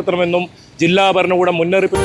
ും ജില്ലാ ഭരണകൂടം മുന്നറിയിപ്പ്.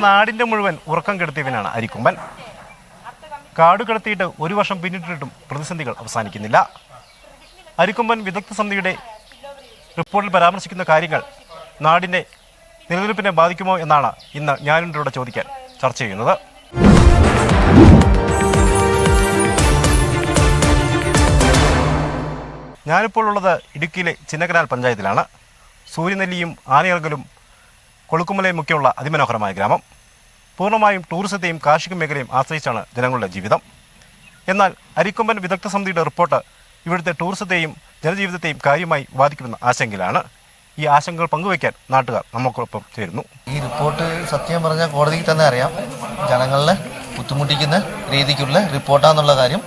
നാടിൻ്റെ മുഴുവൻ ഉറക്കം കെടുത്തിയവനാണ് അരിക്കൊമ്പൻ. കാട് കടത്തിയിട്ട് ഒരു വർഷം പിന്നിട്ടിട്ടും പ്രതിസന്ധികൾ അവസാനിക്കുന്നില്ല. അരിക്കൊമ്പൻ വിദഗ്ധ സമിതിയുടെ റിപ്പോർട്ടിൽ പരാമർശിക്കുന്ന കാര്യങ്ങൾ നാടിൻ്റെ നിലനിൽപ്പിനെ ബാധിക്കുമോ എന്നാണ് ഇന്ന് ഞാനിവരോട് ചോദിക്കാൻ ചർച്ച ചെയ്യുന്നത്. ഞാനിപ്പോൾ ഉള്ളത് ഇടുക്കിയിലെ ചിന്നക്കനാൽ പഞ്ചായത്തിലാണ്. സൂര്യനെല്ലിയും ആനയിറങ്കലും കൊളുക്കുമലയും ഒക്കെയുള്ള അതിമനോഹരമായ ഗ്രാമം. പൂർണ്ണമായും ടൂറിസത്തെയും കാർഷിക മേഖലയും ആശ്രയിച്ചാണ് ജനങ്ങളുടെ ജീവിതം. എന്നാൽ അരിക്കൊമ്പൻ വിദഗ്ധ സമിതിയുടെ റിപ്പോർട്ട് ഇവിടുത്തെ ടൂറിസത്തെയും ജനജീവിതത്തെയും കാര്യമായി ബാധിക്കുമെന്ന ആശങ്കയിലാണ്. ഈ ആശങ്കകൾ പങ്കുവയ്ക്കാൻ നാട്ടുകാർ നമുക്കൊപ്പം ചേരുന്നു. ഈ റിപ്പോർട്ട് സത്യം പറഞ്ഞാൽ കോടതിക്ക് തന്നെ അറിയാം. ജനങ്ങളെ ബുദ്ധിമുട്ടിക്കുന്ന രീതിക്കുള്ള റിപ്പോർട്ടാന്നുള്ള കാര്യം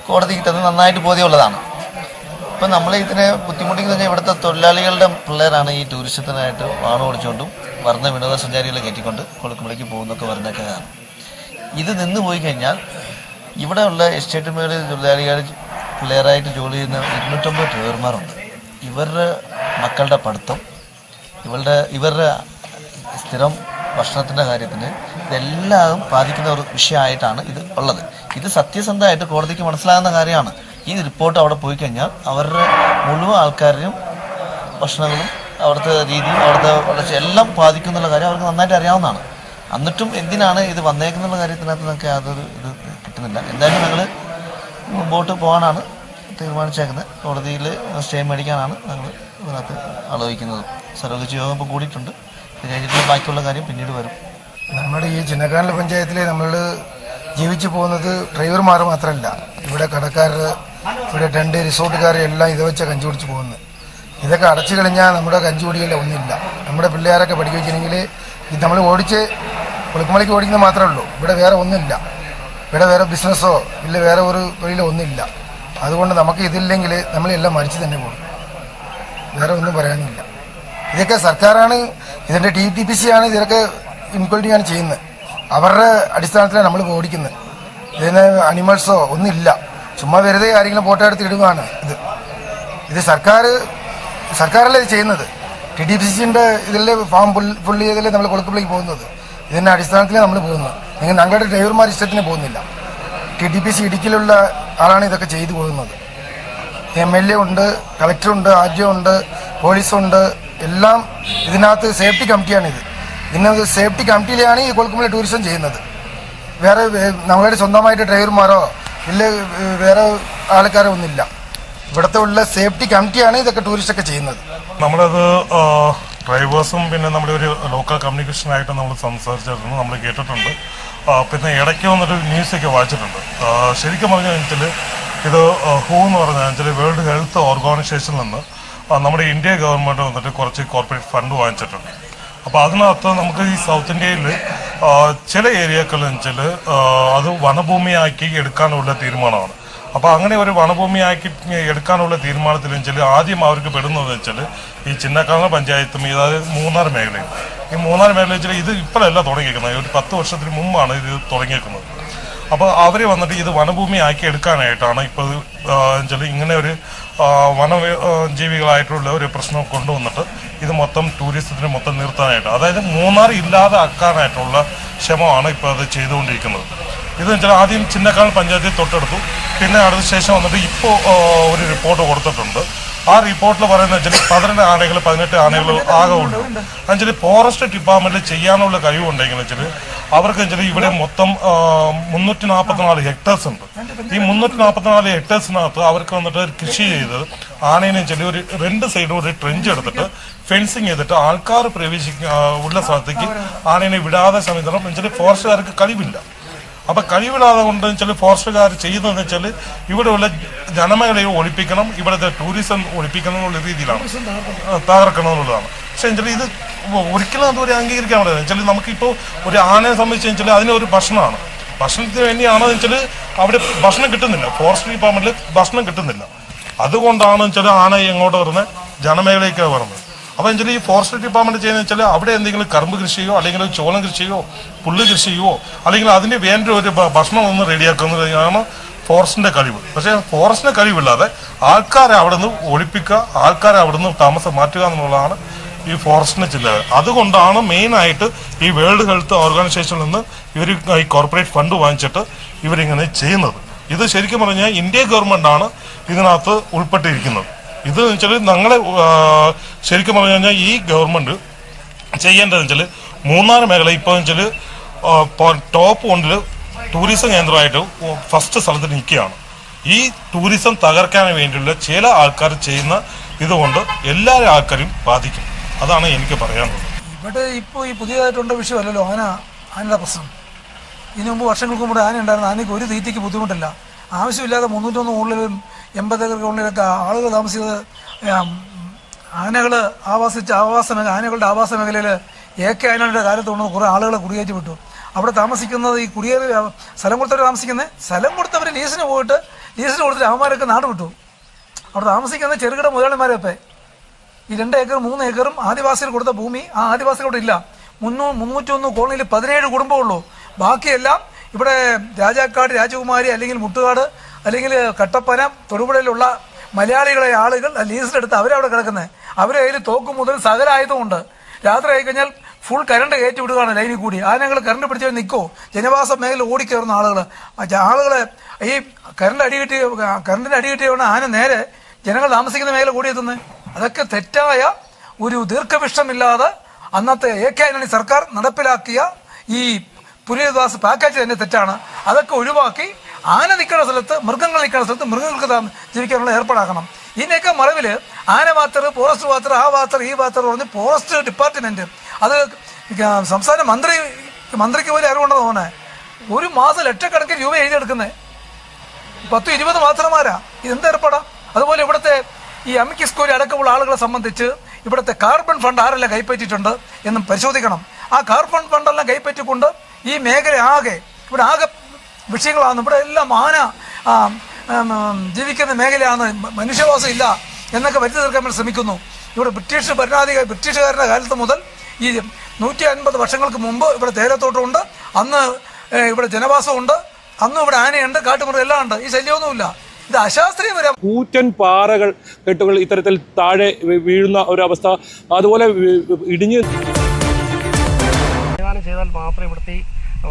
കോടതിക്ക് തന്നെ നന്നായിട്ട് ബോധ്യമുള്ളതാണ്. ഇപ്പം നമ്മൾ ഇതിനെ ബുദ്ധിമുട്ടിക്കുന്ന ഇവിടുത്തെ തൊഴിലാളികളുടെ പിള്ളേരാണ് ഈ ടൂറിസത്തിനായിട്ട് വാണ ഓടിച്ചുകൊണ്ടും വരുന്ന വിനോദസഞ്ചാരികളെ കയറ്റിക്കൊണ്ട് കൊളുക്കുമലയ്ക്ക് പോകുന്നൊക്കെ വരുന്നൊക്കെയാണ്. ഇത് നിന്ന് പോയി കഴിഞ്ഞാൽ ഇവിടെയുള്ള എസ്റ്റേറ്റ് മേഖലയിൽ തൊഴിലാളികൾ പിള്ളേരായിട്ട് ജോലി ചെയ്യുന്ന 250 ഡ്രൈവർമാരുണ്ട്. ഇവരുടെ മക്കളുടെ പഠിത്തം, ഇവരുടെ സ്ഥിരം ഭക്ഷണത്തിൻ്റെ കാര്യത്തിന് ഇതെല്ലാം ബാധിക്കുന്ന ഒരു വിഷയമായിട്ടാണ് ഇത് ഉള്ളത്. ഇത് സത്യസന്ധമായിട്ട് കോടതിക്ക് മനസ്സിലാകുന്ന കാര്യമാണ്. ഈ റിപ്പോർട്ട് അവിടെ പോയി കഴിഞ്ഞാൽ അവരുടെ മുഴുവൻ ആൾക്കാരുടെയും ഭക്ഷണങ്ങളും അവിടുത്തെ രീതിയും അവിടുത്തെ എല്ലാം ബാധിക്കുന്നുള്ള കാര്യം അവർക്ക് നന്നായിട്ട് അറിയാവുന്നതാണ്. എന്നിട്ടും എന്തിനാണ് ഇത് വന്നേക്കുന്നുള്ള കാര്യത്തിനകത്ത് നമുക്ക് യാതൊരു ഇത് കിട്ടുന്നില്ല. എന്തായാലും ഞങ്ങൾ മുമ്പോട്ട് പോകാനാണ് തീരുമാനിച്ചേക്കുന്നത്. കോടതിയിൽ സ്റ്റേ മേടിക്കാനാണ് ഞങ്ങൾ ഇതിനകത്ത് ആലോചിക്കുന്നത്. സർവകക്ഷി യോഗം ഇപ്പോൾ കൂടിയിട്ടുണ്ട്. ഇത് കഴിഞ്ഞിട്ട് ബാക്കിയുള്ള കാര്യം പിന്നീട് വരും. നമ്മുടെ ഈ ചിന്നക്കനാൽ പഞ്ചായത്തിൽ നമ്മൾ ജീവിച്ചു പോകുന്നത് ഡ്രൈവർമാർ മാത്രമല്ല, ഇവിടെ കടക്കാർ, ഇവിടെ ടെൻറ്റ് റിസോർട്ടുകാർ എല്ലാം ഇത് വെച്ചാൽ കഞ്ചി പിടിച്ച് പോകുന്നത്. ഇതൊക്കെ അടച്ചു കഴിഞ്ഞാൽ നമ്മുടെ കഞ്ചുപിടിയെല്ലാം ഒന്നുമില്ല. നമ്മുടെ പിള്ളേരൊക്കെ പഠിക്കുകയാണെങ്കിൽ ഇത് നമ്മൾ ഓടിച്ച് കൊളുക്കുമലയ്ക്ക് ഓടിക്കുന്നത് മാത്രമേ ഉള്ളൂ. ഇവിടെ വേറെ ഒന്നുമില്ല. ഇവിടെ വേറെ ബിസിനസ്സോ ഇല്ല, വേറെ ഒരു തൊഴിലോ ഒന്നുമില്ല. അതുകൊണ്ട് നമുക്ക് ഇതില്ലെങ്കിൽ നമ്മളെല്ലാം മരിച്ചു തന്നെ പോകും. വേറെ ഒന്നും പറയാനില്ല. ഇതൊക്കെ സർക്കാരാണ്, ഇതിൻ്റെ TTPC ആണ് ഇതിനൊക്കെ ഇൻക്വലിറ്റിയാണ് ചെയ്യുന്നത്. അവരുടെ അടിസ്ഥാനത്തിലാണ് നമ്മൾ ഓടിക്കുന്നത്. ഇതിന് അനിമൽസോ ഒന്നുമില്ല. ചുമ്മാ വെറുതെ ആരെങ്കിലും ഫോട്ടോ എടുത്ത് ഇടുകയാണ്. ഇത് സർക്കാരല്ലേ ഇത് ചെയ്യുന്നത്. TTPCൻ്റെ ഇതിലെ ഫാം ഫുൾ ചെയ്തല്ലേ നമ്മൾ കൊളുക്കുമലയ്ക്ക് പോകുന്നത്. ഇതിൻ്റെ അടിസ്ഥാനത്തിലേ നമ്മൾ പോകുന്നത്. ഞങ്ങളുടെ ഡ്രൈവർമാർ ഇഷ്ടത്തിന് പോകുന്നില്ല. TTPC ഇടുക്കിയിലുള്ള ആളാണ് ഇതൊക്കെ ചെയ്തു പോകുന്നത്. MLA ഉണ്ട്, കളക്ടറുണ്ട്, RDO ഉണ്ട്, പോലീസുണ്ട്, എല്ലാം ഇതിനകത്ത് സേഫ്റ്റി കമ്മിറ്റിയാണിത്. ഇതിനകത്ത് സേഫ്റ്റി കമ്മിറ്റിയിലാണ് ഈ കൊളുക്കുമല ടൂറിസം ചെയ്യുന്നത്. വേറെ നമ്മളുടെ സ്വന്തമായിട്ട് ഡ്രൈവർമാരോ ഇല്ല വേറെ ആൾക്കാരോ ഒന്നുമില്ല. ഇവിടുത്തെ ഉള്ള സേഫ്റ്റി കമ്മിറ്റിയാണ് ഇതൊക്കെ ടൂറിസ്റ്റൊക്കെ ചെയ്യുന്നത്. നമ്മളത് ഡ്രൈവേഴ്സും പിന്നെ നമ്മുടെ ഒരു ലോക്കൽ കമ്മ്യൂണിക്കേഷനായിട്ട് നമ്മൾ സംസാരിച്ചിട്ടുണ്ട്, നമ്മൾ കേട്ടിട്ടുണ്ട്. പിന്നെ ഇടയ്ക്ക് വന്നൊരു ന്യൂസൊക്കെ വായിച്ചിട്ടുണ്ട്. ശരിക്കും പറഞ്ഞു കഴിഞ്ഞാൽ ഇത് WHO എന്ന് പറഞ്ഞാൽ വേൾഡ് ഹെൽത്ത് ഓർഗനൈസേഷനിൽ നിന്ന് നമ്മുടെ ഇന്ത്യ ഗവൺമെൻറ് വന്നിട്ട് കുറച്ച് കോർപ്പറേറ്റ് ഫണ്ട് വാങ്ങിച്ചിട്ടുണ്ട്. അപ്പോൾ അതിനകത്ത് നമുക്ക് ഈ സൗത്ത് ഇന്ത്യയിൽ ചില ഏരിയകളിൽ വെച്ചാൽ അത് വനഭൂമിയാക്കി എടുക്കാനുള്ള തീരുമാനമാണ്. അപ്പോൾ അങ്ങനെ ഒരു വനഭൂമിയാക്കി എടുക്കാനുള്ള തീരുമാനത്തിൽ വെച്ചാൽ ആദ്യം അവർക്ക് പെടുന്നത് വെച്ചാൽ ഈ ചിന്നക്കനാൽ പഞ്ചായത്തും അതായത് മൂന്നാർ മേഖലയും. ഈ മൂന്നാർ മേഖല വെച്ചാൽ ഇത് ഇപ്പോഴല്ല തുടങ്ങിയിരിക്കുന്നത്, ഒരു 10 വർഷത്തിന് മുമ്പാണ് ഇത് തുടങ്ങിയിരിക്കുന്നത്. അപ്പോൾ അവർ വന്നിട്ട് ഇത് വനഭൂമിയാക്കി എടുക്കാനായിട്ടാണ് ഇപ്പോൾ വെച്ചാൽ ഇങ്ങനെ ഒരു വനജീവികളായിട്ടുള്ള ഒരു പ്രശ്നം കൊണ്ടുവന്നിട്ട് ഇത് മൊത്തം ടൂറിസത്തിന് മൊത്തം നിർത്താനായിട്ട്, അതായത് മൂന്നാർ ഇല്ലാതെ ആക്കാനായിട്ടുള്ള ശ്രമമാണ് ഇപ്പോൾ അത് ചെയ്തുകൊണ്ടിരിക്കുന്നത്. ഇത് വെച്ചാൽ ആദ്യം ചിന്നക്കനാൽ പഞ്ചായത്തിൽ തൊട്ടെടുത്തു, പിന്നെ അടുത്ത ശേഷം വന്നിട്ട് ഇപ്പോൾ ഒരു റിപ്പോർട്ട് കൊടുത്തിട്ടുണ്ട്. ആ റിപ്പോർട്ടിൽ പറയുന്നത് വെച്ചാൽ 18 ആനകൾ 18 ആനകൾ ആകെ ഉണ്ട്. എന്നുവെച്ചാൽ ഫോറസ്റ്റ് ഡിപ്പാർട്ട്മെന്റിൽ ചെയ്യാനുള്ള കഴിവുണ്ടെങ്കിൽ വെച്ചാൽ അവർക്ക് വെച്ചാൽ ഇവിടെ മൊത്തം 344 ഹെക്ടേഴ്സ് ഉണ്ട്. ഈ 344 ഹെക്ടേഴ്സിനകത്ത് അവർക്ക് വന്നിട്ട് കൃഷി ചെയ്ത് ആനേനെ വെച്ചാൽ ഒരു 2 സൈഡും ഒരു ട്രെഞ്ച് എടുത്തിട്ട് ഫെൻസിങ് ചെയ്തിട്ട് ആൾക്കാർ പ്രവേശിക്കുന്ന ഉള്ള സ്ഥലത്തേക്ക് ആനേനെ വിടാതെ സംവിധാനം വെച്ചാൽ ഫോറസ്റ്റുകാർക്ക് കഴിവില്ല. അപ്പൊ കഴിവില്ലാതെ കൊണ്ട് വെച്ചാൽ ഫോറസ്റ്റുകാർ ചെയ്യുന്നതെന്ന് വെച്ചാൽ ഇവിടെയുള്ള ജനമേഖലയെ ഒഴിപ്പിക്കണം, ഇവിടുത്തെ ടൂറിസം ഒഴിപ്പിക്കണം എന്നുള്ള രീതിയിലാണ് തകർക്കണം എന്നുള്ളതാണ്. പക്ഷെ വെച്ചാൽ ഇത് ഒരിക്കലും അതുവരെ അംഗീകരിക്കാൻ പറ്റില്ല. വെച്ചാൽ നമുക്കിപ്പോൾ ഒരു ആനയെ സംബന്ധിച്ച് വെച്ചാൽ അതിനൊരു ഭക്ഷണമാണ്, ഭക്ഷണത്തിന് വേണ്ടിയാണെന്ന് വെച്ചാൽ അവിടെ ഭക്ഷണം കിട്ടുന്നില്ല, ഫോറസ്റ്റ് ഡിപ്പാർട്ട്മെന്റിൽ ഭക്ഷണം കിട്ടുന്നില്ല. അതുകൊണ്ടാണ് വെച്ചാൽ ആന എങ്ങോട്ട് വരുന്നത്, ജനമേഖലയ്ക്ക് വരുന്നത്. അപ്പോൾ വെച്ചാൽ ഈ ഫോറസ്റ്റ് ഡിപ്പാർട്ട്മെന്റ് ചെയ്യുന്നത് വെച്ചാൽ അവിടെ എന്തെങ്കിലും കറുമ്പ് കൃഷിയോ അല്ലെങ്കിൽ ചോളം കൃഷിയോ പുല്ല് കൃഷിയോ അല്ലെങ്കിൽ അതിന് വേണ്ട ഒരു ഭക്ഷണം ഒന്ന് റെഡിയാക്കുന്നതാണ് ഫോറസ്റ്റിന്റെ കഴിവ്. പക്ഷേ ഫോറസ്റ്റിന്റെ കഴിവില്ലാതെ ആൾക്കാരെ അവിടെ നിന്ന് ഒഴിപ്പിക്കുക, ആൾക്കാരെ അവിടെ നിന്ന് താമസം മാറ്റുക എന്നുള്ളതാണ് ഈ ഫോറസ്റ്റിന്റെ ചില. അതുകൊണ്ടാണ് മെയിനായിട്ട് ഈ വേൾഡ് ഹെൽത്ത് ഓർഗനൈസേഷനിൽ നിന്ന് ഇവർ ഈ കോർപ്പറേറ്റ് ഫണ്ട് വാങ്ങിച്ചിട്ട് ഇവരിങ്ങനെ ചെയ്യുന്നത്. ഇത് ശരിക്കും പറഞ്ഞാൽ ഇന്ത്യ ഗവൺമെന്റാണ് ഇതിനകത്ത് ഉൾപ്പെട്ടിരിക്കുന്നത്. ഇത് വെച്ചാൽ ഞങ്ങളെ ശരിക്കും പറഞ്ഞു കഴിഞ്ഞാൽ ഈ ഗവൺമെന്റ് ചെയ്യേണ്ടതെന്ന് വെച്ചാൽ മൂന്നാർ മേഖല ഇപ്പോൾ വെച്ചാൽ ടോപ്പ് 1 ടൂറിസം കേന്ദ്രമായിട്ട് ഫസ്റ്റ് സ്ഥലത്ത് നിൽക്കുകയാണ്. ഈ ടൂറിസം തകർക്കാൻ വേണ്ടിയുള്ള ചില ആൾക്കാർ ചെയ്യുന്ന ഇതുകൊണ്ട് എല്ലാ ആൾക്കാരും ബാധിക്കും. അതാണ് എനിക്ക് പറയാനുള്ളത്. ഇവിടെ ഇപ്പോൾ ഈ പുതിയതായിട്ടുള്ള വിഷയമല്ലല്ലോ ആനയുടെ പ്രശ്നം. ഇതിനു മുമ്പ് വർഷങ്ങൾക്ക് മുമ്പ് ആന ഉണ്ടായിരുന്നു. ആനയ്ക്ക് ഒരു തീറ്റയ്ക്ക് ബുദ്ധിമുട്ടില്ല. ആവശ്യമില്ലാതെ 301 ഉള്ളിലും 80 ഏക്കർ ഉള്ളിലൊക്കെ ആളുകൾ താമസിച്ചത് ആനകൾ ആനകളുടെ ആവാസ മേഖലയിൽ ആനയുടെ കാലത്ത് കൊണ്ട് കുറേ ആളുകളെ കുടിയേറ്റി വിട്ടു. അവിടെ താമസിക്കുന്നത് ഈ കുടിയേറി സ്ഥലം കൊടുത്തവർ താമസിക്കുന്നത്, സ്ഥലം കൊടുത്തവർ ലീസിന് കൊടുത്തിട്ട് അവന്മാരൊക്കെ നാട് വിട്ടു. അവിടെ താമസിക്കുന്ന ചെറുകിട മുതലാളിമാരൊക്കെ ഈ 2 ഏക്കർ 3 ഏക്കറും ആദിവാസികൾ കൊടുത്ത ഭൂമി ആ ആദിവാസികളോട് ഇല്ല. 301 കോളനിയിൽ 17 കുടുംബമുള്ളൂ. ബാക്കിയെല്ലാം ഇവിടെ രാജാക്കാട്, രാജകുമാരി അല്ലെങ്കിൽ മുട്ടുകാട് അല്ലെങ്കിൽ കട്ടപ്പന, തൊടുപുഴയിലുള്ള മലയാളികളെ ആളുകൾ ലീസിലെടുത്ത് അവരവിടെ കിടക്കുന്നത്. അവരെ കയ്യിൽ തോക്ക് മുതൽ സകല ആയുധമുണ്ട്. രാത്രി ആയിക്കഴിഞ്ഞാൽ ഫുൾ കറണ്ട് കയറ്റി വിടുകയാണ് ലൈനിൽ കൂടി. ആനകൾ കറണ്ട് പിടിച്ചവർ നിൽക്കോ, ജനവാസ മേഖല ഓടിക്കയറുന്ന ആളുകളെ ഈ കറണ്ടിന് അടി കിട്ടിയാണ് ആന നേരെ ജനങ്ങൾ താമസിക്കുന്ന മേഖല കൂടിയെത്തുന്നത്. അതൊക്കെ തെറ്റായ ഒരു ദീർഘവിഷ്ടമില്ലാതെ അന്നത്തെ ആന്റണി സർക്കാർ നടപ്പിലാക്കിയ ഈ പുനരധിവാസ പാക്കേജ് തന്നെ തെറ്റാണ്. അതൊക്കെ ഒഴിവാക്കി ആന നിൽക്കുന്ന സ്ഥലത്ത്, മൃഗങ്ങൾ നിൽക്കുന്ന സ്ഥലത്ത് മൃഗങ്ങൾക്ക് ജീവിക്കാനുള്ള ഏർപ്പാടാക്കണം. ഇതിൻ്റെയൊക്കെ മറവിൽ ആന വാത്തർ, ഫോറസ്റ്റ് വാത്തർ, ആ വാത്തർ, ഈ വാത്തർ പറഞ്ഞ് ഫോറസ്റ്റ് ഡിപ്പാർട്ട്മെന്റ് അത് സംസ്ഥാന മന്ത്രിക്ക് പോലും അറിവുണ്ടെന്ന് തോന്നേ. ഒരു മാസം ലക്ഷക്കണക്കിന് രൂപ എഴുതിയെടുക്കുന്നത് 10-20 മാത്രമാരാ. ഇതെന്ത് ഏർപ്പാടാ? അതുപോലെ ഇവിടുത്തെ ഈ അമിക്കസ് ക്യൂറി അടക്കമുള്ള ആളുകളെ സംബന്ധിച്ച് ഇവിടുത്തെ കാർബൺ ഫണ്ട് ആരെല്ലാം കൈപ്പറ്റിയിട്ടുണ്ട് എന്നും പരിശോധിക്കണം. ആ കാർബൺ ഫണ്ടെല്ലാം കൈപ്പറ്റിക്കൊണ്ട് ഈ മേഖല ഇവിടെ ആകെ വിഷയങ്ങളാണ്. ഇവിടെ എല്ലാം ആന ജീവിക്കുന്ന മേഖലയാണ്, മനുഷ്യവാസം ഇല്ല എന്നൊക്കെ വരുത്തി തീർക്കാൻ വേണ്ടി ശ്രമിക്കുന്നു. ഇവിടെ ബ്രിട്ടീഷുകാരുടെ കാലത്ത് മുതൽ ഈ 150 വർഷങ്ങൾക്ക് മുമ്പ് ഇവിടെ തേയിലത്തോട്ടമുണ്ട്, അന്ന് ഇവിടെ ജനവാസമുണ്ട്, അന്നും ഇവിടെ ആനയുണ്ട്, കാട്ടുമൃഗം എല്ലാം ഉണ്ട്. ഈ ശല്യമൊന്നുമില്ല. ഇത് അശാസ്ത്രീയപരം. കൂറ്റൻ പാറകൾ കെട്ടുകൾ ഇത്തരത്തിൽ താഴെ വീഴുന്ന ഒരവസ്ഥ, അതുപോലെ ഇടിഞ്ഞ് ചെയ്താൽ മാത്രമേ ഇവിടുത്തെ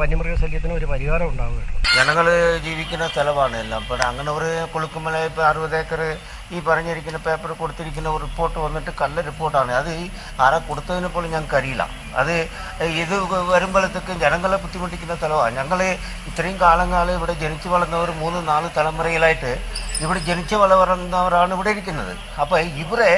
വന്യമൃഗ ശല്യത്തിന് ഒരു പരിഹാരം ഉണ്ടാവുകയുള്ളൂ. ജനങ്ങൾ ജീവിക്കുന്ന സ്ഥലമാണ് എല്ലാം. ഇപ്പോൾ അങ്ങനെ ഒരു കൊളുക്കുമല ഇപ്പോൾ 60 ഏക്കർ ഈ പറഞ്ഞിരിക്കുന്ന പേപ്പർ കൊടുത്തിരിക്കുന്ന ഒരു റിപ്പോർട്ട് വന്നിട്ട് കള്ള റിപ്പോർട്ടാണ്. അത് ആരെ കൊടുത്തതിനെ പോലും ഞങ്ങൾക്ക് അറിയില്ല. അത് ഇത് വരുമ്പോഴത്തേക്കും ജനങ്ങളെ ബുദ്ധിമുട്ടിക്കുന്ന സ്ഥലമാണ്. ഞങ്ങൾ ഇത്രയും കാലങ്ങൾ ഇവിടെ ജനിച്ചു വളർന്നവർ 3-4 തലമുറയിലായിട്ട് ഇവിടെ ജനിച്ചു വളർന്നവരാണ് ഇവിടെ ഇരിക്കുന്നത്. അപ്പോൾ ഇവരെ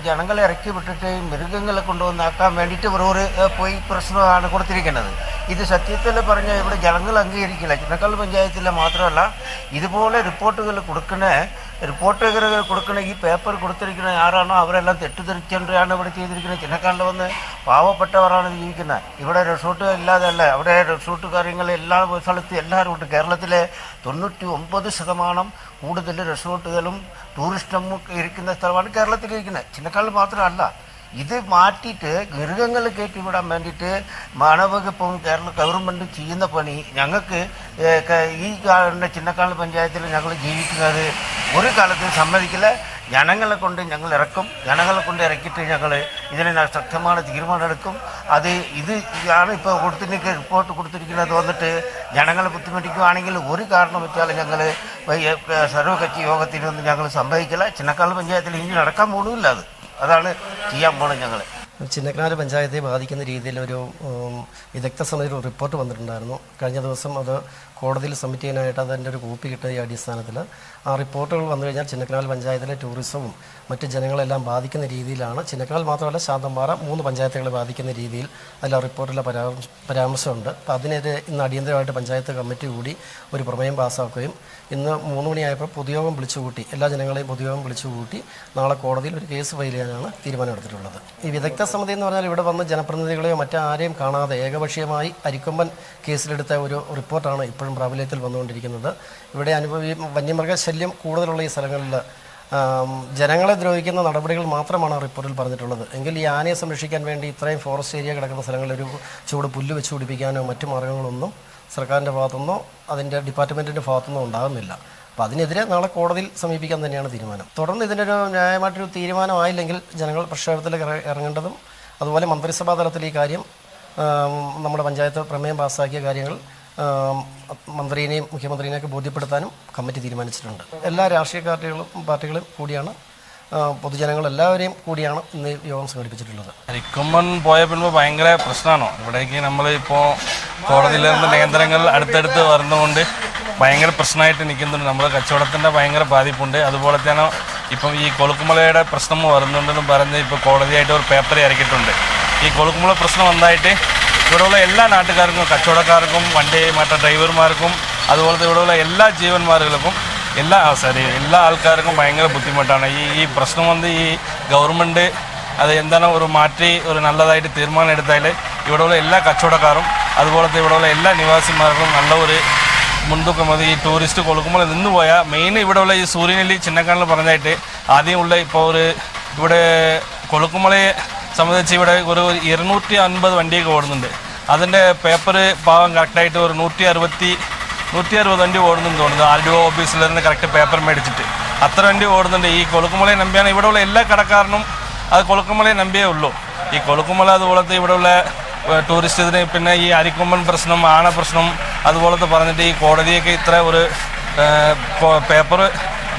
ജനങ്ങളെ ഇറക്കി വിട്ടിട്ട് മൃഗങ്ങളെ കൊണ്ടുവന്നാക്കാൻ വേണ്ടിയിട്ട് ഇവരൊരു പോയി പ്രശ്നമാണ് കൊടുത്തിരിക്കുന്നത്. ഇത് സത്യത്തിൽ പറഞ്ഞാൽ ഇവിടെ ജനങ്ങൾ അംഗീകരിക്കില്ല. ചിന്നക്കൽ പഞ്ചായത്തിലെ മാത്രമല്ല, ഇതുപോലെ റിപ്പോർട്ടുകൾ കൊടുക്കുന്ന ഈ പേപ്പർ കൊടുത്തിരിക്കുന്ന ആരാണോ അവരെല്ലാം തെറ്റിദ്ധരിച്ചുകൊണ്ടാണ് ഇവിടെ ചെയ്തിരിക്കുന്നത്. ചിന്നക്കാലിൽ വന്ന് പാവപ്പെട്ടവരാണ് ജീവിക്കുന്നത്. ഇവിടെ റിസോർട്ട് ഇല്ലാതെയല്ല, അവിടെ റിസോർട്ട് കാര്യങ്ങൾ എല്ലാ സ്ഥലത്തും എല്ലാവരും ഉണ്ട്. കേരളത്തിലെ 99% കൂടുതൽ റിസോർട്ടുകളും ടൂറിസ്റ്റും ഇരിക്കുന്ന സ്ഥലമാണ് കേരളത്തിലിരിക്കുന്നത്. ചിന്നക്കാലിൽ മാത്രമല്ല. ഇത് മാറ്റിയിട്ട് മൃഗങ്ങൾ കയറ്റിവിടാൻ വേണ്ടിയിട്ട് വനവകുപ്പും കേരള ഗവൺമെൻറ്റും ചെയ്യുന്ന പണി ഞങ്ങൾക്ക് ഈ ചിന്നക്കാൽ പഞ്ചായത്തിൽ ഞങ്ങൾ ജീവിക്കുന്നത് ഒരു കാലത്തും സമ്മതിക്കില്ല. ജനങ്ങളെ കൊണ്ട് ഞങ്ങൾ ഇറക്കും. ജനങ്ങളെ കൊണ്ട് ഇറക്കിയിട്ട് ഞങ്ങൾ ഇതിന് ശക്തമായ തീരുമാനം എടുക്കും. ഇതാണ് ഇപ്പോൾ റിപ്പോർട്ട് കൊടുത്തിരിക്കുന്നത്. വന്നിട്ട് ജനങ്ങളെ ബുദ്ധിമുട്ടിക്കുകയാണെങ്കിൽ ഒരു കാരണം വെച്ചാൽ ഞങ്ങൾ സർവകക്ഷി യോഗത്തിനൊന്നും ഞങ്ങൾ സമ്മതിക്കില്ല. ചിന്നക്കാൽ പഞ്ചായത്തിൽ ഇനി നടക്കാൻ പോകുന്നില്ല. അതാണ് ചെയ്യാൻ പോകണം. ഞങ്ങൾ ചിന്നക്കനാൽ പഞ്ചായത്തെ ബാധിക്കുന്ന രീതിയിൽ ഒരു വിദഗ്ധ സമിതിയുടെ റിപ്പോർട്ട് വന്നിട്ടുണ്ടായിരുന്നു. കഴിഞ്ഞ ദിവസം അത് കോടതിയിൽ സബ്മിറ്റ് ചെയ്യാനായിട്ട് അതിൻ്റെ ഒരു കോപ്പി കിട്ടിയ ഈ അടിസ്ഥാനത്തിൽ ആ റിപ്പോർട്ടുകൾ വന്നു കഴിഞ്ഞാൽ ചിന്നക്കനാൽ പഞ്ചായത്തിലെ ടൂറിസവും മറ്റ് ജനങ്ങളെല്ലാം ബാധിക്കുന്ന രീതിയിലാണ്. ചിന്നക്കനാൽ മാത്രമല്ല ശാന്തമ്പാറ 3 പഞ്ചായത്തുകളെ ബാധിക്കുന്ന രീതിയിൽ അതിൽ ആ റിപ്പോർട്ടിലെ പരാമർശമുണ്ട്. അപ്പോൾ അതിനെതിരെ ഇന്ന് അടിയന്തരമായിട്ട് പഞ്ചായത്ത് കമ്മിറ്റി കൂടി ഒരു പ്രമേയം പാസ്സാക്കുകയും ഇന്ന് 3 മണിയായപ്പോൾ പൊതുയോഗം വിളിച്ചുകൂട്ടി, എല്ലാ ജനങ്ങളെയും പൊതുയോഗം വിളിച്ചുകൂട്ടി നാളെ കോടതിയിൽ ഒരു കേസ് ഫയൽ ചെയ്യാനാണ് തീരുമാനമെടുത്തിട്ടുള്ളത്. ഈ വിദഗ്ധ സമിതി എന്ന് പറഞ്ഞാൽ ഇവിടെ വന്ന് ജനപ്രതിനിധികളെയോ മറ്റാരെയും കാണാതെ ഏകപക്ഷീയമായി അരിക്കൊമ്പൻ കേസിലെടുത്ത ഒരു റിപ്പോർട്ടാണ് ഇപ്പോഴും പ്രാബല്യത്തിൽ വന്നുകൊണ്ടിരിക്കുന്നത്. ഇവിടെ വന്യമൃഗ ശല്യം കൂടുതലുള്ള ഈ സ്ഥലങ്ങളിൽ ജനങ്ങളെ ദ്രോഹിക്കുന്ന നടപടികൾ മാത്രമാണ് ആ റിപ്പോർട്ടിൽ പറഞ്ഞിട്ടുള്ളത്. എങ്കിൽ ഈ ആനയെ സംരക്ഷിക്കാൻ വേണ്ടി ഇത്രയും ഫോറസ്റ്റ് ഏരിയ കിടക്കുന്ന സ്ഥലങ്ങളിൽ ഒരു ചൂട് പുല്ല് വെച്ച് പിടിപ്പിക്കാനോ മറ്റു മാർഗ്ഗങ്ങളൊന്നും സർക്കാരിൻ്റെ ഭാഗത്തുനിന്നോ അതിൻ്റെ ഡിപ്പാർട്ട്മെൻറ്റിൻ്റെ ഭാഗത്തുനിന്നോ ഉണ്ടാകുന്നില്ല. അപ്പോൾ അതിനെതിരെ നാളെ കോടതിയിൽ സമീപിക്കാൻ തന്നെയാണ് തീരുമാനം. തുടർന്ന് ഇതിനൊരു ന്യായമായിട്ടൊരു തീരുമാനമായില്ലെങ്കിൽ ജനങ്ങൾ പ്രക്ഷോഭത്തിലേക്ക് ഇറങ്ങേണ്ടതും, അതുപോലെ മന്ത്രിസഭാ തലത്തിൽ ഈ കാര്യം നമ്മുടെ പഞ്ചായത്ത് പ്രമേയം പാസ്സാക്കിയ കാര്യങ്ങൾ മന്ത്രിയെയും മുഖ്യമന്ത്രിനെയൊക്കെ ബോധ്യപ്പെടുത്താനും കമ്മിറ്റി തീരുമാനിച്ചിട്ടുണ്ട്. എല്ലാ രാഷ്ട്രീയ പാർട്ടികളും കൂടിയാണ്, പൊതുജനങ്ങളെല്ലാവരെയും കൂടിയാണ് ഇന്ന് യോഗം സംഘടിപ്പിച്ചിട്ടുള്ളത്. അരിക്കൊമ്പൻ പോയ പിന്നെ ഭയങ്കര പ്രശ്നമാണോ ഇവിടേക്ക്? നമ്മൾ ഇപ്പോൾ കോടതിയിൽ നിന്ന് നിയന്ത്രണങ്ങൾ അടുത്തടുത്ത് വരുന്നതുകൊണ്ട് ഭയങ്കര പ്രശ്നമായിട്ട് നിൽക്കുന്നുണ്ട്. നമ്മുടെ കച്ചവടത്തിൻ്റെ ഭയങ്കര ബാധിപ്പുണ്ട്. അതുപോലെ തന്നെ ഇപ്പം ഈ കൊളുക്കുമലയുടെ പ്രശ്നം വരുന്നുണ്ടെന്നും പറഞ്ഞ് ഇപ്പോൾ കോടതിയായിട്ട് ഒരു പേപ്പർ ഇറക്കിയിട്ടുണ്ട്. ഈ കൊളുക്കുമല പ്രശ്നം വന്നായിട്ട് ഇവിടെയുള്ള എല്ലാ നാട്ടുകാർക്കും, കച്ചവടക്കാർക്കും, മറ്റേ ഡ്രൈവർമാർക്കും, അതുപോലത്തെ ഇവിടെയുള്ള എല്ലാ ജീവന്മാർക്കും എല്ലാ ആൾക്കാർക്കും ഭയങ്കര ബുദ്ധിമുട്ടാണ്. ഈ പ്രശ്നം വന്ന് ഈ ഗവൺമെൻറ് അത് എന്താണ് ഒരു മാറ്റി ഒരു നല്ലതായിട്ട് തീരുമാനം എടുത്താൽ ഇവിടെയുള്ള എല്ലാ കച്ചവടക്കാരും അതുപോലത്തെ ഇവിടെയുള്ള എല്ലാ നിവാസിമാർക്കും നല്ല ഒരു മുൻതൂക്കം മതി. ഈ ടൂറിസ്റ്റ് കൊളുക്കുമ്പോൾ നിന്ന് പോയാൽ മെയിൻ ഇവിടെയുള്ള ഈ സൂര്യനെല്ലി ചിന്നക്കനാൽ പറഞ്ഞായിട്ട് ആദ്യമുള്ള ഇപ്പോൾ ഇവിടെ കൊളുക്കുമലയെ സംബന്ധിച്ച് ഇവിടെ ഒരു 250 വണ്ടിയൊക്കെ ഓടുന്നുണ്ട്. അതിൻ്റെ പേപ്പർ പാവം കറക്റ്റായിട്ട് ഒരു 160 വണ്ടി ഓടുന്നുണ്ട് തോന്നുന്നു. RDO ഓഫീസിൽ നിന്ന് കറക്റ്റ് പേപ്പർ മേടിച്ചിട്ട് അത്ര വണ്ടി ഓടുന്നുണ്ട്. ഈ കൊളുക്കുമലയെ നമ്പിയാണ് ഇവിടെയുള്ള എല്ലാ കടക്കാരനും അത് കൊളുക്കുമലയെ നമ്പിയേ ഉള്ളൂ. ഈ കൊളുക്കുമല അതുപോലത്തെ ഇവിടെയുള്ള ടൂറിസ്റ്റിന് പിന്നെ ഈ അരിക്കൊമ്പൻ പ്രശ്നം, ആന പ്രശ്നം അതുപോലത്തെ പറഞ്ഞിട്ട് ഈ കോടതിയൊക്കെ ഇത്ര ഒരു പേപ്പർ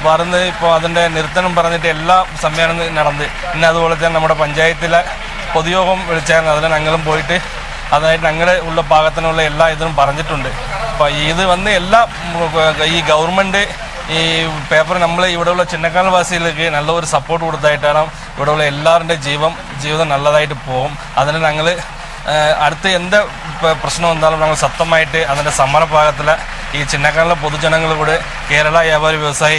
പറഞ്ഞ് ഇപ്പോൾ അതിൻ്റെ നിർത്തണം പറഞ്ഞിട്ട് എല്ലാ സമ്മേളനം നടന്ന് പിന്നെ അതുപോലെ തന്നെ നമ്മുടെ പഞ്ചായത്തിലെ പൊതുയോഗം വിളിച്ചായിരുന്നു. അതിൽ ഞങ്ങളും പോയിട്ട് അതായത് ഞങ്ങളുടെ ഉള്ള ഭാഗത്തിനുള്ള എല്ലാ ഇതിനും പറഞ്ഞിട്ടുണ്ട്. അപ്പോൾ ഇത് വന്ന് എല്ലാ ഈ ഗവൺമെൻറ് ഈ പേപ്പർ നമ്മൾ ഇവിടെയുള്ള ചിന്നക്കനാൽ വാസികൾക്ക് നല്ലൊരു സപ്പോർട്ട് കൊടുത്തായിട്ടാണ് ഇവിടെയുള്ള എല്ലാവരുടെ ജീവിതം നല്ലതായിട്ട് പോകും. അതിന് ഞങ്ങൾ അടുത്ത് എന്ത് പ്രശ്നം വന്നാലും ഞങ്ങൾ ശക്തമായിട്ട് അതിൻ്റെ സമരഭാഗത്തിലെ ഈ ചിന്നക്കനാലിലെ പൊതുജനങ്ങളോട് കേരള വ്യാപാരി വ്യവസായി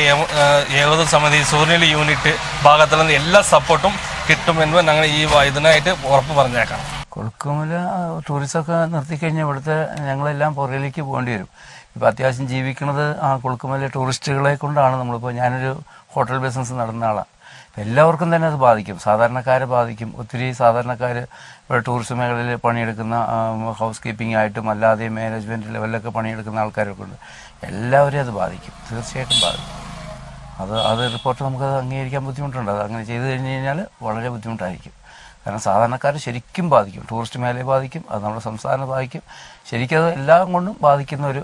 ഏകോദന സമിതി സൂര്യനെല്ലി യൂണിറ്റ് ഭാഗത്തിൽ നിന്ന് എല്ലാ സപ്പോർട്ടും കിട്ടുമെന്ന് ഞങ്ങൾ ഈ ഇതിനായിട്ട് ഉറപ്പ് പറഞ്ഞേക്കാം. കൊളുക്കുമല ടൂറിസമൊക്കെ നിർത്തിക്കഴിഞ്ഞാൽ ഇവിടുത്തെ ഞങ്ങളെല്ലാം പുറകിലേക്ക് പോകേണ്ടി വരും. ഇപ്പോൾ അത്യാവശ്യം ജീവിക്കുന്നത് ആ കൊളുക്കുമല ടൂറിസ്റ്റുകളെ കൊണ്ടാണ്. നമ്മളിപ്പോൾ ഞാനൊരു ഹോട്ടൽ ബിസിനസ് നടന്ന ആളാണ്. എല്ലാവർക്കും തന്നെ അത് ബാധിക്കും, സാധാരണക്കാരെ ബാധിക്കും. ഒത്തിരി സാധാരണക്കാർ ഇവിടെ ടൂറിസം മേഖലയിൽ പണിയെടുക്കുന്ന ഹൗസ് കീപ്പിംഗ് ആയിട്ടും അല്ലാതെ മാനേജ്മെൻറ്റ് ലെവലിലൊക്കെ പണിയെടുക്കുന്ന ആൾക്കാരൊക്കെ ഉണ്ട്. എല്ലാവരെയും അത് ബാധിക്കും, തീർച്ചയായിട്ടും ബാധിക്കും. അത് റിപ്പോർട്ട് നമുക്കത് അംഗീകരിക്കാൻ ബുദ്ധിമുട്ടുണ്ട്. അത് അങ്ങനെ ചെയ്തു കഴിഞ്ഞ് കഴിഞ്ഞാൽ വളരെ ബുദ്ധിമുട്ടായിരിക്കും. കാരണം സാധാരണക്കാർ ശരിക്കും ബാധിക്കും, ടൂറിസ്റ്റ് മേഖലയെ ബാധിക്കും, അത് നമ്മുടെ സംസ്ഥാനം ബാധിക്കും. ശരിക്കും അത് എല്ലാം കൊണ്ടും ബാധിക്കുന്ന ഒരു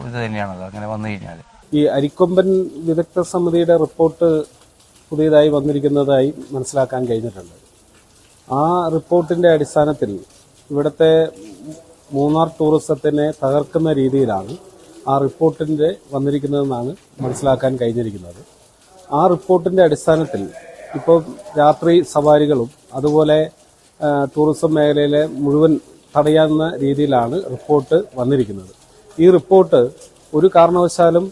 ഇത് തന്നെയാണത് അങ്ങനെ വന്നു കഴിഞ്ഞാൽ. ഈ അരിക്കൊമ്പൻ വിദഗ്ധ സമിതിയുടെ റിപ്പോർട്ട് പുതിയതായി വന്നിരിക്കുന്നതായി മനസ്സിലാക്കാൻ കഴിഞ്ഞിട്ടുണ്ട്. ആ റിപ്പോർട്ടിൻ്റെ അടിസ്ഥാനത്തിൽ ഇവിടുത്തെ മൂന്നാർ ടൂറിസത്തിനെ തകർക്കുന്ന രീതിയിലാണ് ആ റിപ്പോർട്ടിൻ്റെ വന്നിരിക്കുന്നതെന്നാണ് മനസ്സിലാക്കാൻ കഴിഞ്ഞിരിക്കുന്നത്. ആ റിപ്പോർട്ടിൻ്റെ അടിസ്ഥാനത്തിൽ ഇപ്പോൾ രാത്രി സവാരികളും അതുപോലെ ടൂറിസം മേഖലയിലെ മുഴുവൻ തടയാവുന്ന രീതിയിലാണ് റിപ്പോർട്ട് വന്നിരിക്കുന്നത്. ഈ റിപ്പോർട്ട് ഒരു കാരണവശാലും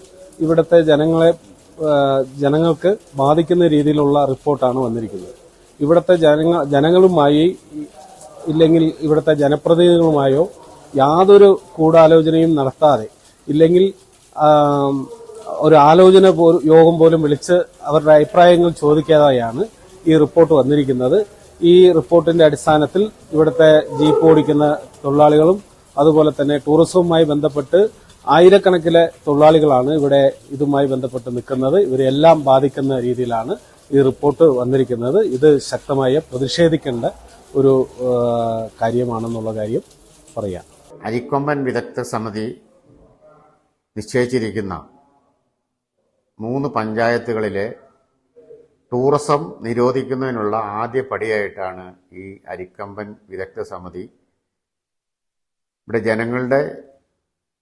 ഇവിടുത്തെ ജനങ്ങൾക്ക് ബാധിക്കുന്ന രീതിയിലുള്ള റിപ്പോർട്ടാണ് വന്നിരിക്കുന്നത്. ഇവിടുത്തെ ജനങ്ങളുമായി ഇല്ലെങ്കിൽ ഇവിടുത്തെ ജനപ്രതിനിധികളുമായോ യാതൊരു ഗൂഢാലോചനയും നടത്താതെ ഇല്ലെങ്കിൽ ഒരു ആലോചന യോഗം പോലും വിളിച്ച് അവരുടെ അഭിപ്രായങ്ങൾ ചോദിക്കാതെയാണ് ഈ റിപ്പോർട്ട് വന്നിരിക്കുന്നത്. ഈ റിപ്പോർട്ടിന്റെ അടിസ്ഥാനത്തിൽ ഇവിടുത്തെ ജീപ്പ് ഓടിക്കുന്ന തൊഴിലാളികളും അതുപോലെ തന്നെ ടൂറിസവുമായി ബന്ധപ്പെട്ട് ആയിരക്കണക്കിലെ തൊഴിലാളികളാണ് ഇവിടെ ഇതുമായി ബന്ധപ്പെട്ട് നിൽക്കുന്നത്. ഇവരെല്ലാം ബാധിക്കുന്ന രീതിയിലാണ് ഈ റിപ്പോർട്ട് വന്നിരിക്കുന്നത്. ഇത് ശക്തമായി പ്രതിഷേധിക്കേണ്ട ഒരു കാര്യമാണെന്നുള്ള കാര്യം പറയാം. അരിക്കൊമ്പൻ വിദഗ്ധ സമിതി നിശ്ചയിച്ചിരിക്കുന്ന 3 പഞ്ചായത്തുകളിലെ ടൂറിസം നിരോധിക്കുന്നതിനുള്ള ആദ്യ പടിയായിട്ടാണ് ഈ അരിക്കൊമ്പൻ വിദഗ്ധ സമിതി ഇവിടെ ജനങ്ങളുടെ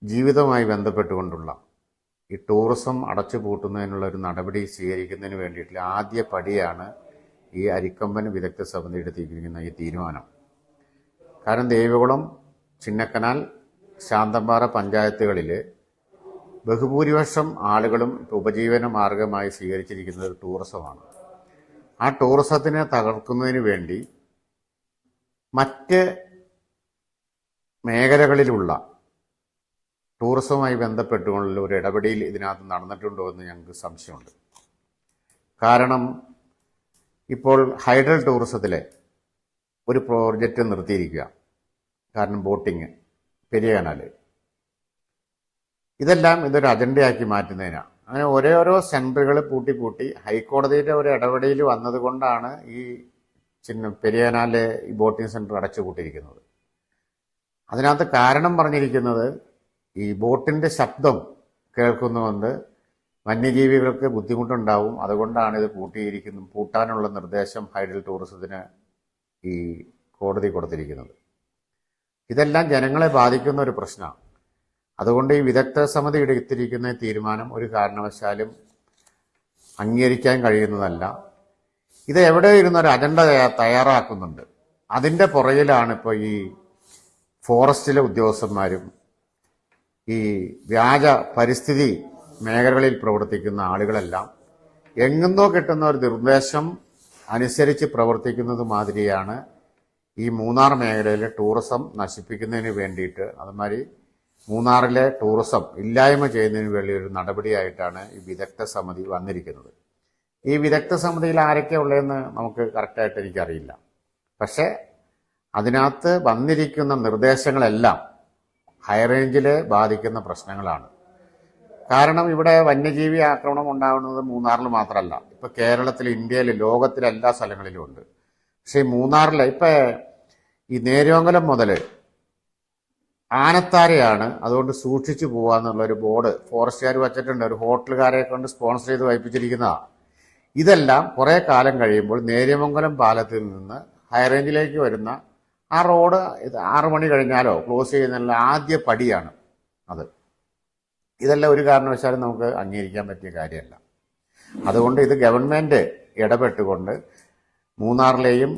ജീവിതവുമായി ബന്ധപ്പെട്ടുകൊണ്ടുള്ള ഈ ടൂറിസം അടച്ചുപൂട്ടുന്നതിനുള്ള ഒരു നടപടി സ്വീകരിക്കുന്നതിന് വേണ്ടിയിട്ടുള്ള ആദ്യ പടിയാണ് ഈ അരിക്കൊമ്പൻ വിദഗ്ധ സമിതി എടുത്തിരിക്കുന്ന ഈ തീരുമാനം. കാരണം ദേവികുളം, ചിന്നക്കനാൽ, ശാന്തമ്പാറ പഞ്ചായത്തുകളിൽ ബഹുഭൂരിപക്ഷം ആളുകളും ഉപജീവന മാർഗമായി സ്വീകരിച്ചിരിക്കുന്നത് ടൂറിസമാണ്. ആ ടൂറിസത്തിനെ തകർക്കുന്നതിന് വേണ്ടി മറ്റ് മേഖലകളിലുള്ള ടൂറിസവുമായി ബന്ധപ്പെട്ടുകൊണ്ടുള്ള ഒരു ഇടപെടൽ ഇതിനകത്ത് നടന്നിട്ടുണ്ടോ എന്ന് ഞങ്ങൾക്ക് സംശയമുണ്ട്. കാരണം ഇപ്പോൾ ഹൈഡൽ ടൂറിസത്തിലെ ഒരു പ്രോജക്റ്റ് നിർത്തിയിരിക്കുക. കാരണം ബോട്ടിങ്, പെരിയ കനാല്, ഇതെല്ലാം ഇതൊരു അജണ്ടയാക്കി മാറ്റുന്നതിനാണ്. അങ്ങനെ ഓരോരോ സെൻറ്ററുകൾ പൂട്ടി ഹൈക്കോടതിയുടെ ഒരു ഇടപെടൽ വന്നതുകൊണ്ടാണ് ഈ പെരിയ കനാലിലെ ഈ ബോട്ടിംഗ് സെൻറ്റർ അടച്ചുപൂട്ടിയിരിക്കുന്നത്. അതിനകത്ത് കാരണം പറഞ്ഞിരിക്കുന്നത് ഈ ബോട്ടിൻ്റെ ശബ്ദം കേൾക്കുന്നതുകൊണ്ട് വന്യജീവികൾക്ക് ബുദ്ധിമുട്ടുണ്ടാവും, അതുകൊണ്ടാണ് ഇത് പൂട്ടാനുള്ള നിർദ്ദേശം ഹൈഡൽ ടൂറിസത്തിന് ഈ കോടതി കൊടുത്തിരിക്കുന്നത്. ഇതെല്ലാം ജനങ്ങളെ ബാധിക്കുന്ന ഒരു പ്രശ്നമാണ്. അതുകൊണ്ട് ഈ വിദഗ്ധ സമിതി എടുത്തിരിക്കുന്ന തീരുമാനം ഒരു കാരണവശാലും അംഗീകരിക്കാൻ കഴിയുന്നതല്ല. ഇത് എവിടെ ഇരുന്നൊരു അജണ്ട തയ്യാറാക്കുന്നുണ്ട്. അതിൻ്റെ പുറകിലാണ് ഇപ്പോൾ ഈ ഫോറസ്റ്റിലെ ഉദ്യോഗസ്ഥന്മാരും ഈ വ്യാജ പരിസ്ഥിതി മേഖലകളിൽ പ്രവർത്തിക്കുന്ന ആളുകളെല്ലാം എങ്ങുന്നോ കിട്ടുന്ന ഒരു നിർദ്ദേശം അനുസരിച്ച് പ്രവർത്തിക്കുന്നത് മാതിരിയാണ് ഈ മൂന്നാർ മേഖലയിലെ ടൂറിസം നശിപ്പിക്കുന്നതിന് വേണ്ടിയിട്ട്, അതുമാതിരി മൂന്നാറിലെ ടൂറിസം ഇല്ലായ്മ ചെയ്യുന്നതിന് വേണ്ടി ഒരു നടപടിയായിട്ടാണ് ഈ വിദഗ്ധ സമിതി വന്നിരിക്കുന്നത്. ഈ വിദഗ്ധ സമിതിയിൽ ആരൊക്കെയാണ് ഉള്ളതെന്ന് നമുക്ക് കറക്റ്റായിട്ട് എനിക്കറിയില്ല. പക്ഷേ അതിനകത്ത് വന്നിരിക്കുന്ന നിർദ്ദേശങ്ങളെല്ലാം ഹൈറേഞ്ചിലെ ബാധിക്കുന്ന പ്രശ്നങ്ങളാണ്. കാരണം ഇവിടെ വന്യജീവി ആക്രമണം ഉണ്ടാകുന്നത് മൂന്നാറിൽ മാത്രമല്ല, ഇപ്പോൾ കേരളത്തിൽ, ഇന്ത്യയിൽ, ലോകത്തിലെ എല്ലാ സ്ഥലങ്ങളിലും ഉണ്ട്. പക്ഷേ ഈ മൂന്നാറിൽ ഇപ്പം ഈ നേര്യമംഗലം മുതൽ ആനത്താരെയാണ്, അതുകൊണ്ട് സൂക്ഷിച്ചു പോകാന്നുള്ളൊരു ബോർഡ് ഫോറസ്റ്റുകാർ വച്ചിട്ടുണ്ട്. ഒരു ഹോട്ടലുകാരെ കൊണ്ട് സ്പോൺസർ ചെയ്ത് വയ്പ്പിച്ചിരിക്കുന്നതാണ്. ഇതെല്ലാം കുറേ കാലം കഴിയുമ്പോൾ നേര്യമംഗലം പാലത്തിൽ നിന്ന് ഹൈറേഞ്ചിലേക്ക് വരുന്ന ആ റോഡ് 6 മണി കഴിഞ്ഞാലോ ക്ലോസ് ചെയ്യുന്നതിനുള്ള ആദ്യ പടിയാണ് അത്. ഇതെല്ലാം ഒരു കാരണവശാലും നമുക്ക് അംഗീകരിക്കാൻ പറ്റിയ കാര്യമല്ല. അതുകൊണ്ട് ഇത് ഗവൺമെൻറ് ഇടപെട്ടുകൊണ്ട് മൂന്നാറിലെയും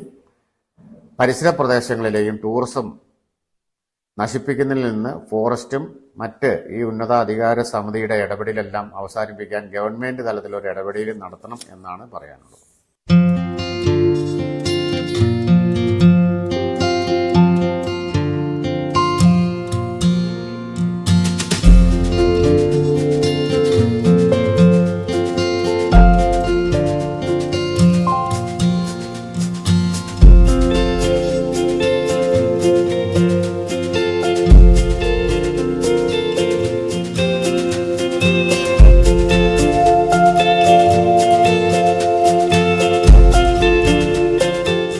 പരിസര പ്രദേശങ്ങളിലെയും ടൂറിസം നശിപ്പിക്കുന്നതിൽ നിന്ന് ഫോറസ്റ്റും മറ്റ് ഈ ഉന്നതാധികാര സമിതിയുടെ ഇടപെടലെല്ലാം അവസാനിപ്പിക്കാൻ ഗവൺമെൻറ് തലത്തിലൊരു ഇടപെടൽ നടത്തണം എന്നാണ് പറയാനുള്ളത്.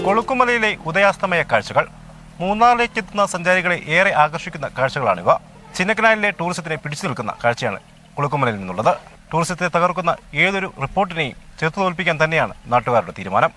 കൊളുക്കുമലയിലെ ഉദയാസ്തമയ കാഴ്ചകൾ മൂന്നാറിലേക്ക് എത്തുന്ന സഞ്ചാരികളെ ഏറെ ആകർഷിക്കുന്ന കാഴ്ചകളാണിവ. ചിന്നക്കനാലിലെ ടൂറിസത്തിനെ പിടിച്ചു നിൽക്കുന്ന കാഴ്ചയാണ് കൊളുക്കുമലയിൽ നിന്നുള്ളത്. ടൂറിസത്തെ തകർക്കുന്ന ഏതൊരു റിപ്പോർട്ടിനെയും ചെറുത്തു തോൽപ്പിക്കാൻ തന്നെയാണ് നാട്ടുകാരുടെ തീരുമാനം.